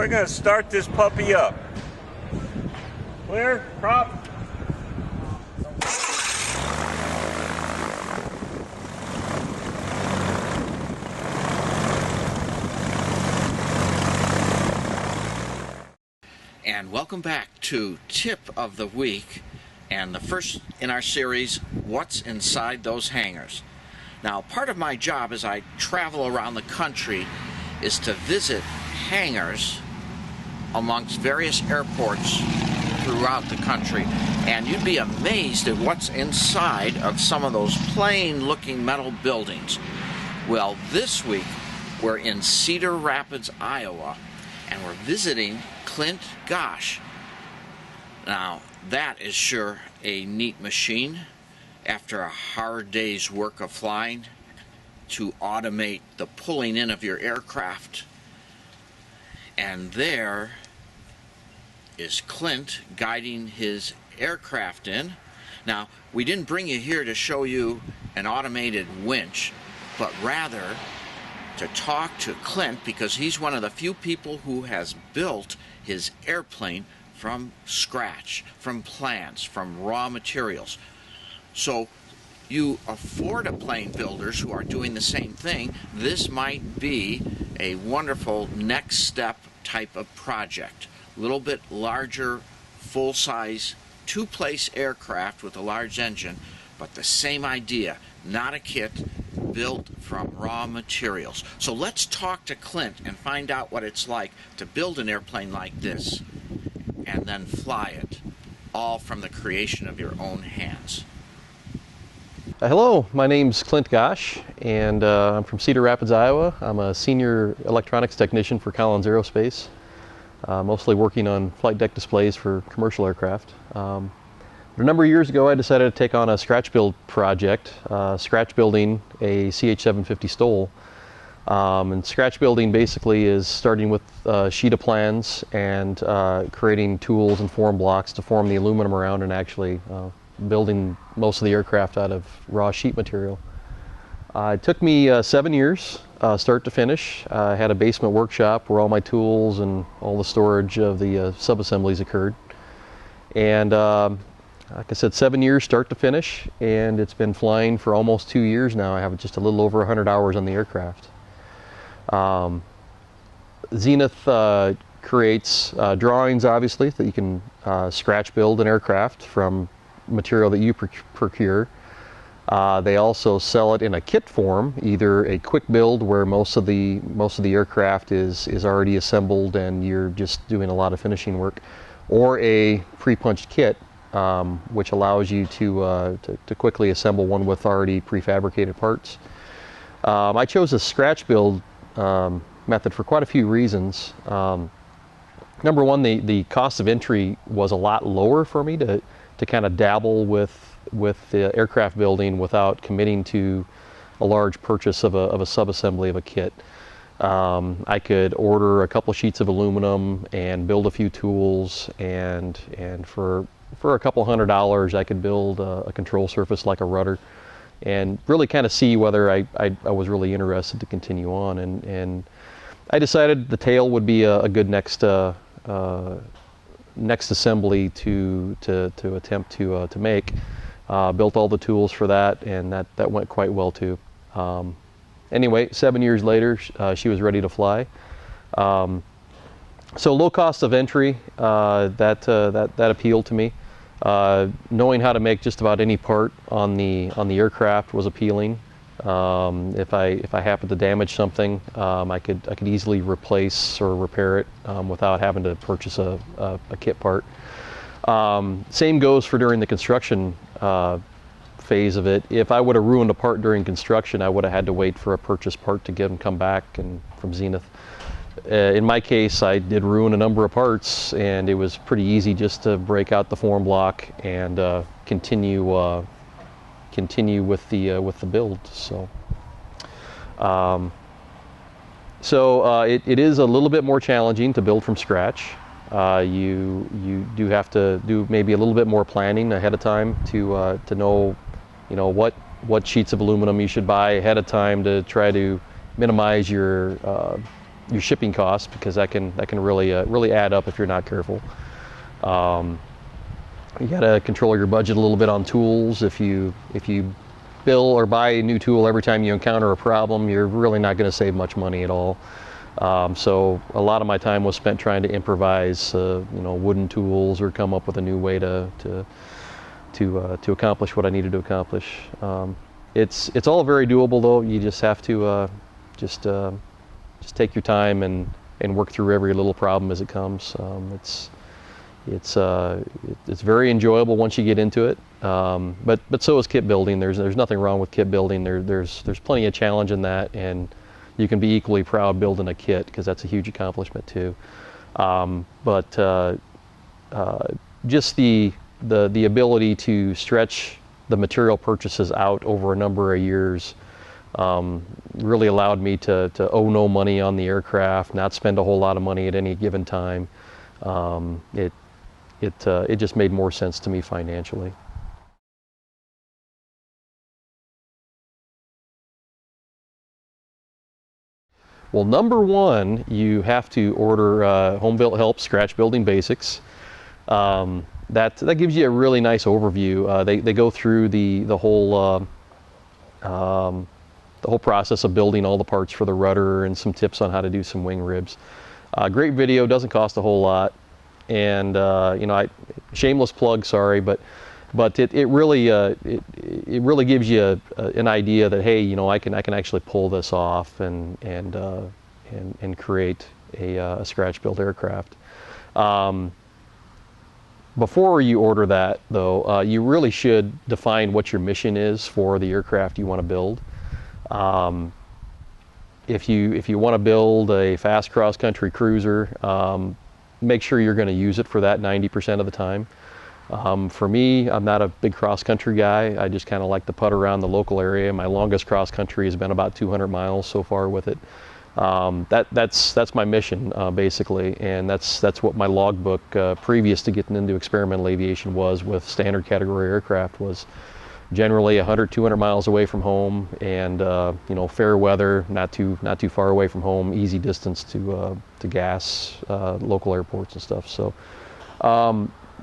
We're going to start this puppy up. Clear, prop. And welcome back to Tip of the Week, and the first in our series, What's Inside Those Hangars? Now, part of my job as I travel around the country is to visit hangars amongst various airports throughout the country, and you'd be amazed at what's inside of some of those plain-looking metal buildings. Well, this week we're in Cedar Rapids, Iowa, and we're visiting Clint Gosch. Now, that is sure a neat machine. After a hard day's work of flying, to automate the pulling in of your aircraft. And there is Clint guiding his aircraft in. Now, we didn't bring you here to show you an automated winch, but rather to talk to Clint, because he's one of the few people who has built his airplane from scratch, from plans, from raw materials. So you Florida plane builders who are doing the same thing, this might be a wonderful next step type of project. A little bit larger, full-size, two-place aircraft with a large engine, but the same idea, not a kit, built from raw materials. So let's talk to Clint and find out what it's like to build an airplane like this and then fly it, all from the creation of your own hands. Hello, my name's Clint Gosch, and I'm from Cedar Rapids, Iowa. I'm a senior electronics technician for Collins Aerospace, mostly working on flight deck displays for commercial aircraft. A number of years ago, I decided to take on a scratch build project, scratch building a CH750 STOL. And scratch building basically is starting with a sheet of plans and creating tools and form blocks to form the aluminum around, and actually building most of the aircraft out of raw sheet material. It took me 7 years, start to finish. I had a basement workshop where all my tools and all the storage of the sub-assemblies occurred. And like I said, 7 years start to finish, and it's been flying for almost 2 years now. I have just a little over 100 hours on the aircraft. Zenith creates drawings, obviously, that you can scratch build an aircraft from material that you procure. They also sell it in a kit form, either a quick build where most of the aircraft is already assembled and you're just doing a lot of finishing work, or a pre-punched kit, which allows you to quickly assemble one with already prefabricated parts. I chose a scratch build method for quite a few reasons. Number one, the cost of entry was a lot lower for me to kind of dabble with the aircraft building without committing to a large purchase of a sub-assembly of a kit. I could order a couple sheets of aluminum and build a few tools, and for a couple $100 I could build a control surface like a rudder, and really kind of see whether I was really interested to continue on. And I decided the tail would be a good next assembly to attempt to make. Built all the tools for that, and that went quite well too. Anyway, 7 years later, she was ready to fly. So low cost of entry, that appealed to me. Knowing how to make just about any part on the aircraft was appealing. If I happened to damage something, I could easily replace or repair it without having to purchase a kit part. Same goes for during the construction phase of it. If I would have ruined a part during construction, I would have had to wait for a purchased part to get them come back and from Zenith. In my case, I did ruin a number of parts, and it was pretty easy just to break out the form block and continue with the build. So it is a little bit more challenging to build from scratch. You do have to do maybe a little bit more planning ahead of time to know, what sheets of aluminum you should buy ahead of time to try to minimize your your shipping costs, because that can really add up if you're not careful. You got to control your budget a little bit on tools. If you bill or buy a new tool every time you encounter a problem, you're really not going to save much money at all. So a lot of my time was spent trying to improvise, wooden tools, or come up with a new way to accomplish what I needed to accomplish. It's all very doable, though. You just have to just take your time and work through every little problem as it comes. It's very enjoyable once you get into it. But so is kit building. There's nothing wrong with kit building. There's plenty of challenge in that, and you can be equally proud building a kit, because that's a huge accomplishment too. Just the ability to stretch the material purchases out over a number of years really allowed me to owe no money on the aircraft, not spend a whole lot of money at any given time. It just made more sense to me financially. Well, number one, you have to order Homebuilt Help Scratch Building Basics. That gives you a really nice overview. They go through the whole process of building all the parts for the rudder, and some tips on how to do some wing ribs. Great video, doesn't cost a whole lot, and shameless plug, sorry, but it really gives you an idea that, hey, I can actually pull this off and create a scratch built aircraft. Before you order that, though, you really should define what your mission is for the aircraft you want to build. If you want to build a fast cross-country cruiser, make sure you're going to use it for that 90% of the time. For me, I'm not a big cross-country guy. I just kind of like to putt around the local area. My longest cross-country has been about 200 miles so far with it. That's my mission, basically, and that's what my logbook previous to getting into experimental aviation was with standard category aircraft, was generally 100-200 miles away from home, and fair weather, not too far away from home, easy distance to gas, local airports and stuff. So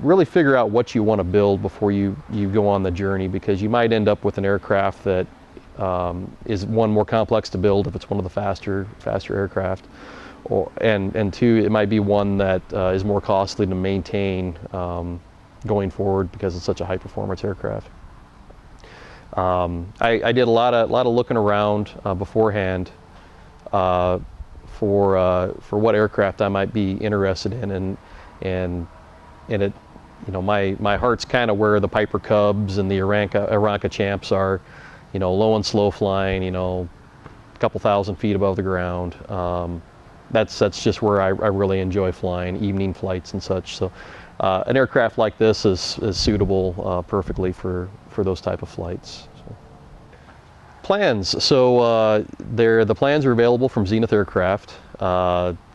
really figure out what you want to build before you go on the journey, because you might end up with an aircraft that is, one, more complex to build if it's one of the faster aircraft, and two, it might be one that is more costly to maintain going forward, because it's such a high performance aircraft. I did a lot of looking around beforehand for what aircraft I might be interested in, and it, my heart's kind of where the Piper Cubs and the Aranca Champs are, low and slow flying, a couple thousand feet above the ground. That's just where I really enjoy flying, evening flights and such. So an aircraft like this is suitable perfectly for those type of flights. So. Plans. So the plans are available from Zenith Aircraft.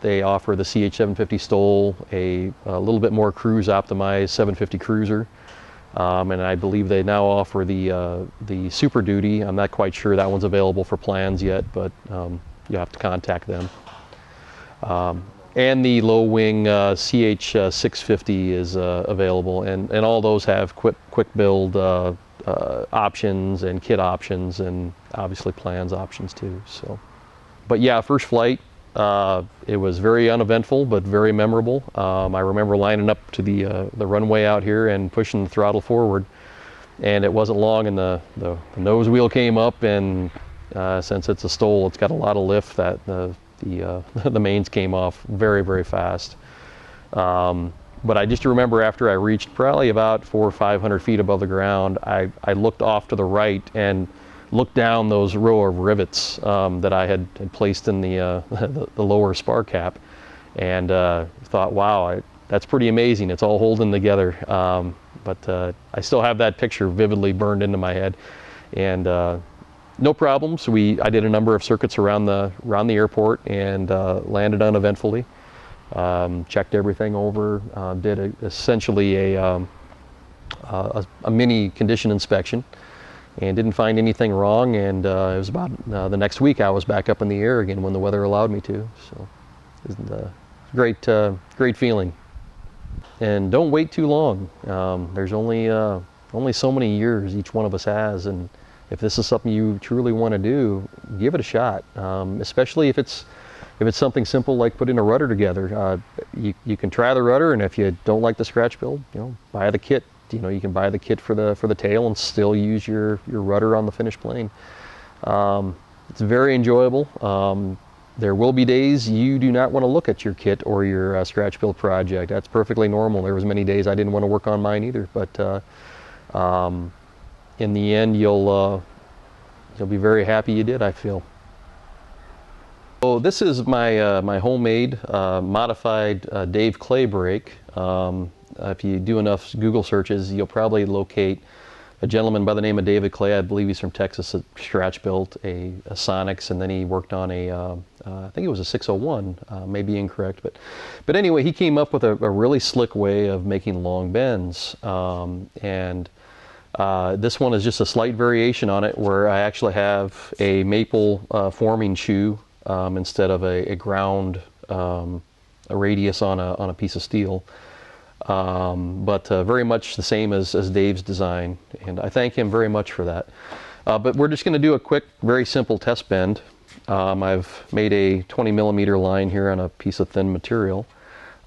They offer the CH750 STOL, a little bit more cruise optimized 750 cruiser. And I believe they now offer the Super Duty. I'm not quite sure that one's available for plans yet, but you have to contact them. And the low wing CH650 is available, and all those have quick build options and kit options, and obviously plans options too. So, but yeah, first flight, it was very uneventful but very memorable. I remember lining up to the runway out here and pushing the throttle forward, and it wasn't long, and the nose wheel came up, and since it's a STOL, it's got a lot of lift, that the mains came off very, very fast. But I just remember after I reached probably about 400 or 500 feet above the ground, I looked off to the right and looked down those row of rivets that I had placed in the lower spar cap, and thought, wow, that's pretty amazing. It's all holding together. But I still have that picture vividly burned into my head, and no problems. I did a number of circuits around the airport and landed uneventfully. Checked everything over. Did essentially a mini condition inspection, and didn't find anything wrong. And it was about the next week I was back up in the air again when the weather allowed me to. So. Isn't a great great feeling. And don't wait too long. There's only so many years each one of us has, and if this is something you truly want to do, give it a shot. Especially if it's something simple like putting a rudder together. You can try the rudder, and if you don't like the scratch build, buy the kit. You can buy the kit for the tail and still use your rudder on the finished plane. It's very enjoyable. There will be days you do not want to look at your kit or your scratch build project. That's perfectly normal. There was many days I didn't want to work on mine either, but in the end, you'll be very happy you did, I feel. So this is my my homemade modified Dave Clay brake. If you do enough Google searches, you'll probably locate a gentleman by the name of David Clay. I believe he's from Texas, that scratch built a Sonics, and then he worked on I think it was a 601, may be incorrect, but anyway, he came up with a really slick way of making long bends, and this one is just a slight variation on it, where I actually have a maple forming shoe instead of a ground a radius on a piece of steel. But very much the same as Dave's design, and I thank him very much for that. But we're just going to do a quick, very simple test bend. I've made a 20 millimeter line here on a piece of thin material.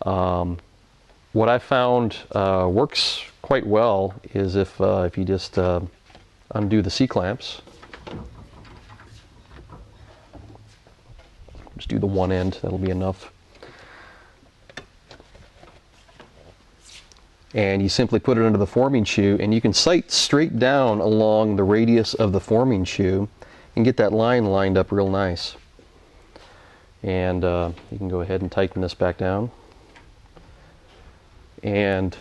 What I found works quite well is if you just undo the C-clamps. Just do the one end, that'll be enough. And you simply put it under the forming shoe, and you can sight straight down along the radius of the forming shoe and get that line lined up real nice. And you can go ahead and tighten this back down. And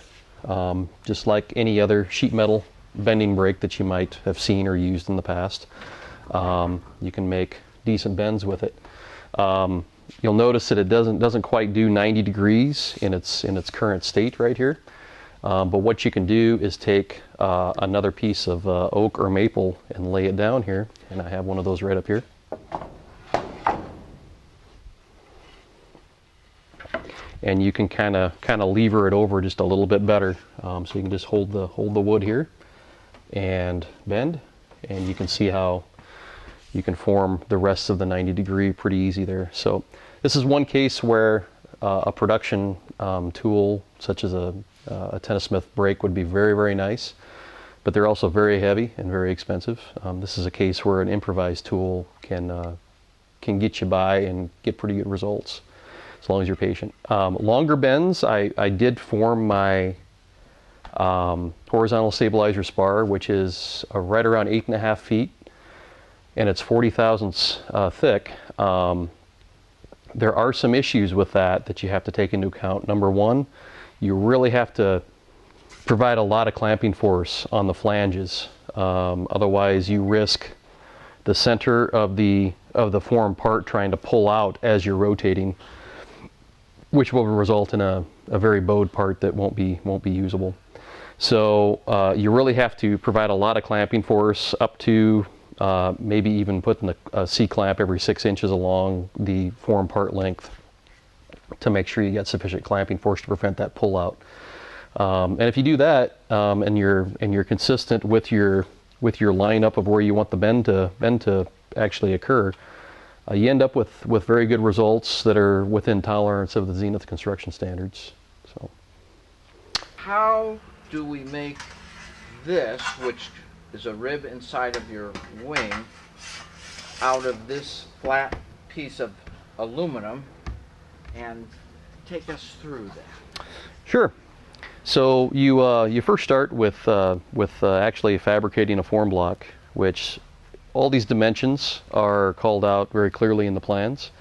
just like any other sheet metal bending brake that you might have seen or used in the past, you can make decent bends with it. You'll notice that it doesn't quite do 90 degrees in its current state right here. But what you can do is take another piece of oak or maple and lay it down here, and I have one of those right up here. And you can kind of lever it over just a little bit better, so you can just hold the wood here and bend, and you can see how you can form the rest of the 90 degree pretty easy there. So this is one case where a production tool such as a Tennis Smith brake would be very, very nice, but they're also very heavy and very expensive. This is a case where an improvised tool can get you by and get pretty good results as long as you're patient. Longer bends, I did form my horizontal stabilizer spar, which is right around 8.5 feet, and it's 40 thousandths thick. There are some issues with that you have to take into account. Number one, you really have to provide a lot of clamping force on the flanges. Otherwise, you risk the center of the form part trying to pull out as you're rotating, which will result in a very bowed part that won't be usable. So you really have to provide a lot of clamping force, up to maybe even putting a C-clamp every 6 inches along the form part length to make sure you get sufficient clamping force to prevent that pull out. And if you do that, and you're consistent with your lineup of where you want the bend to actually occur, you end up with very good results that are within tolerance of the Zenith construction standards. So, how do we make this, which is a rib inside of your wing, out of this flat piece of aluminum, and take us through that? Sure. So you first start with actually fabricating a form block, which all these dimensions are called out very clearly in the plans.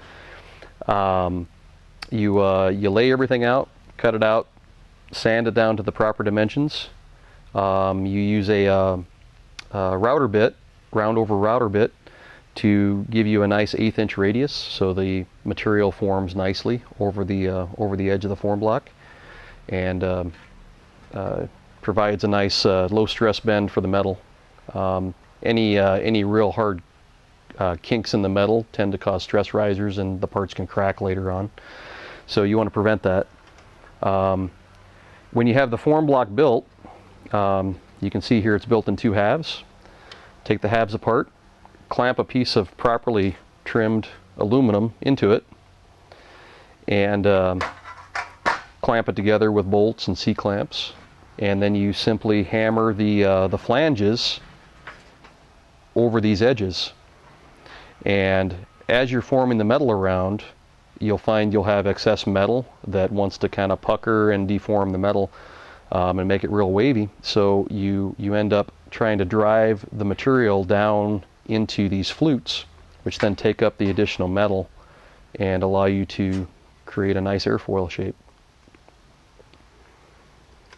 You lay everything out, cut it out, sand it down to the proper dimensions. You use a router bit, round over router bit, to give you a nice 1/8 inch radius, so the material forms nicely over the edge of the form block, and provides a nice low stress bend for the metal. Any real hard kinks in the metal tend to cause stress risers and the parts can crack later on. So you want to prevent that. When you have the form block built, you can see here it's built in 2 halves. Take the halves apart, clamp a piece of properly trimmed aluminum into it, and clamp it together with bolts and C-clamps, and then you simply hammer the flanges over these edges. And as you're forming the metal around, you'll find you'll have excess metal that wants to kind of pucker and deform the metal and make it real wavy. So you end up trying to drive the material down into these flutes, which then take up the additional metal and allow you to create a nice airfoil shape.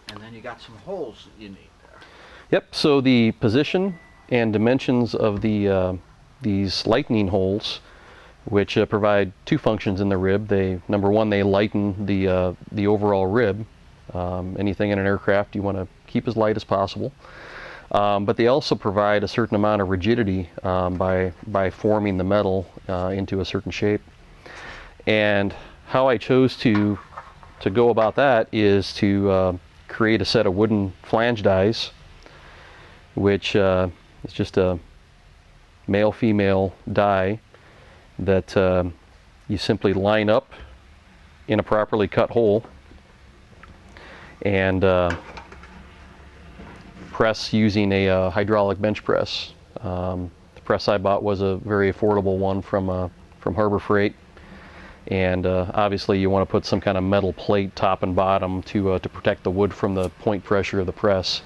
And then you got some holes you need there. Yep, so the position and dimensions of these lightening holes, which provide 2 functions in the rib. Number one, they lighten the overall rib. Anything in an aircraft you want to keep as light as possible. But they also provide a certain amount of rigidity by forming the metal into a certain shape. And how I chose to go about that is to create a set of wooden flange dies, which is just a male-female die that you simply line up in a properly cut hole and press using a hydraulic bench press. The press I bought was a very affordable one from Harbor Freight, and obviously you want to put some kind of metal plate top and bottom to protect the wood from the point pressure of the press.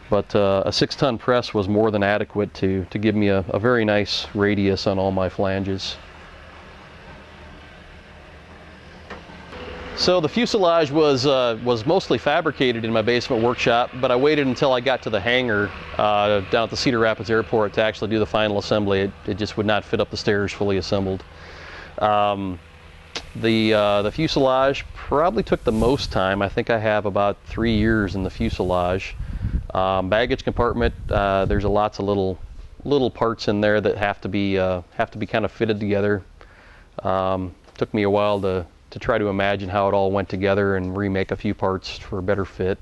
But a 6-ton press was more than adequate to give me a very nice radius on all my flanges. So the fuselage was mostly fabricated in my basement workshop, but I waited until I got to the hangar down at the Cedar Rapids airport to actually do the final assembly. It just would not fit up the stairs fully assembled. The fuselage probably took the most time. I think I have about 3 years in the fuselage. Baggage compartment, there's lots of little parts in there that have to be kind of fitted together. Took me a while to try to imagine how it all went together and remake a few parts for a better fit.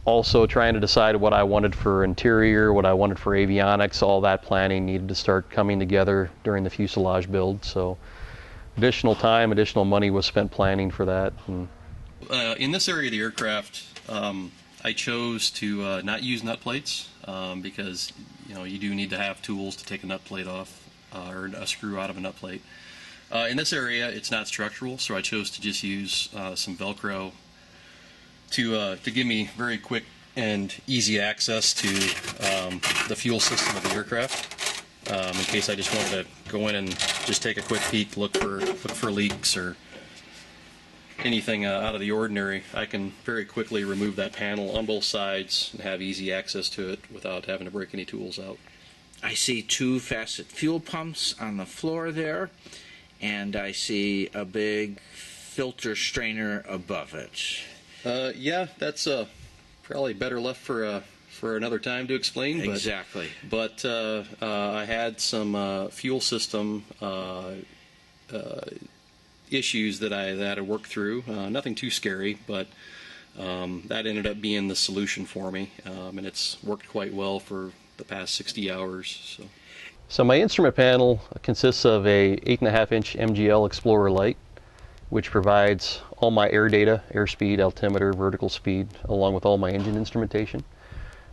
Also trying to decide what I wanted for interior, what I wanted for avionics. All that planning needed to start coming together during the fuselage build. So additional time, additional money was spent planning for that. And in this area of the aircraft, I chose to not use nut plates because you do need to have tools to take a nut plate off or a screw out of a nut plate. In this area, it's not structural, so I chose to just use some Velcro to give me very quick and easy access to the fuel system of the aircraft. In case I just wanted to go in and just take a quick peek, look for leaks or anything out of the ordinary, I can very quickly remove that panel on both sides and have easy access to it without having to break any tools out. I see 2 facet fuel pumps on the floor there, and I see a big filter strainer above it. Yeah, that's probably better left for another time to explain. Exactly. But I had some fuel system issues that I had to work through. Nothing too scary, but that ended up being the solution for me, and it's worked quite well for the past 60 hours. So my instrument panel consists of a 8.5-inch MGL Explorer light, which provides all my air data, airspeed, altimeter, vertical speed, along with all my engine instrumentation.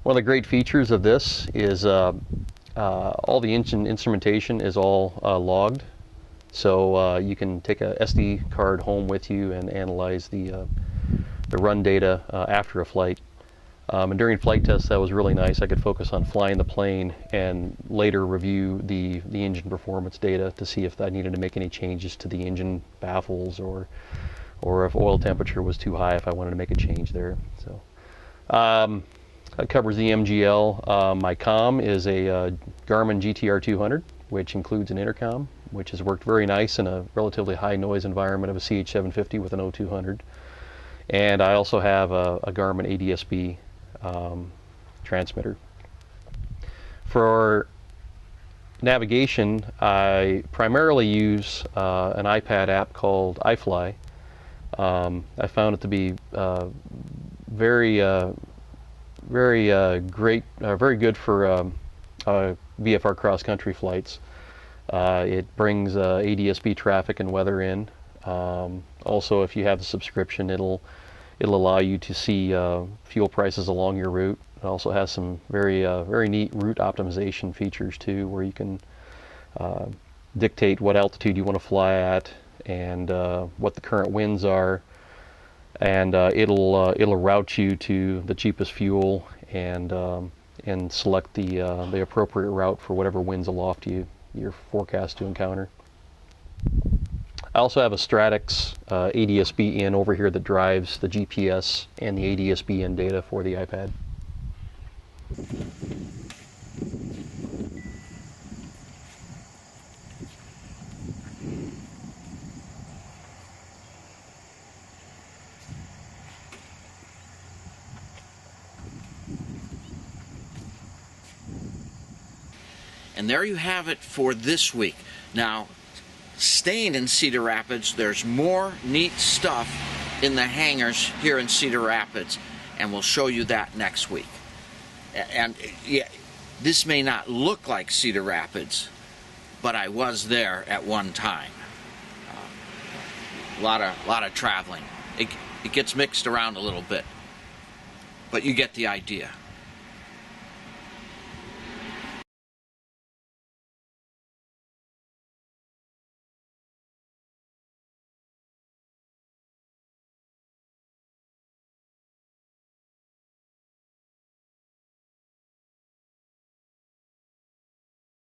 One of the great features of this is all the engine instrumentation is all logged. So you can take a SD card home with you and analyze the run data after a flight. And during flight tests, that was really nice. I could focus on flying the plane and later review the engine performance data to see if I needed to make any changes to the engine baffles or if oil temperature was too high, if I wanted to make a change there. So that covers the MGL. My comm is a Garmin GTR 200, which includes an intercom, which has worked very nice in a relatively high noise environment of a CH750 with an O200. And I also have a Garmin ADSB transmitter. For navigation, I primarily use an iPad app called iFly. I found it to be very great, very good for VFR cross-country flights. It brings ADS-B traffic and weather in. Also, if you have the subscription, it'll allow you to see fuel prices along your route. It also has some very neat route optimization features too, where you can dictate what altitude you want to fly at and what the current winds are, and it'll route you to the cheapest fuel and select the appropriate route for whatever winds aloft you're forecast to encounter. I also have a Stratix ADS-B in over here that drives the GPS and the ADS-B in data for the iPad. And there you have it for this week. Now, staying in Cedar Rapids, there's more neat stuff in the hangars here in Cedar Rapids, and we'll show you that next week. And yeah, this may not look like Cedar Rapids, but I was there at one time. A lot of traveling. It gets mixed around a little bit, but you get the idea.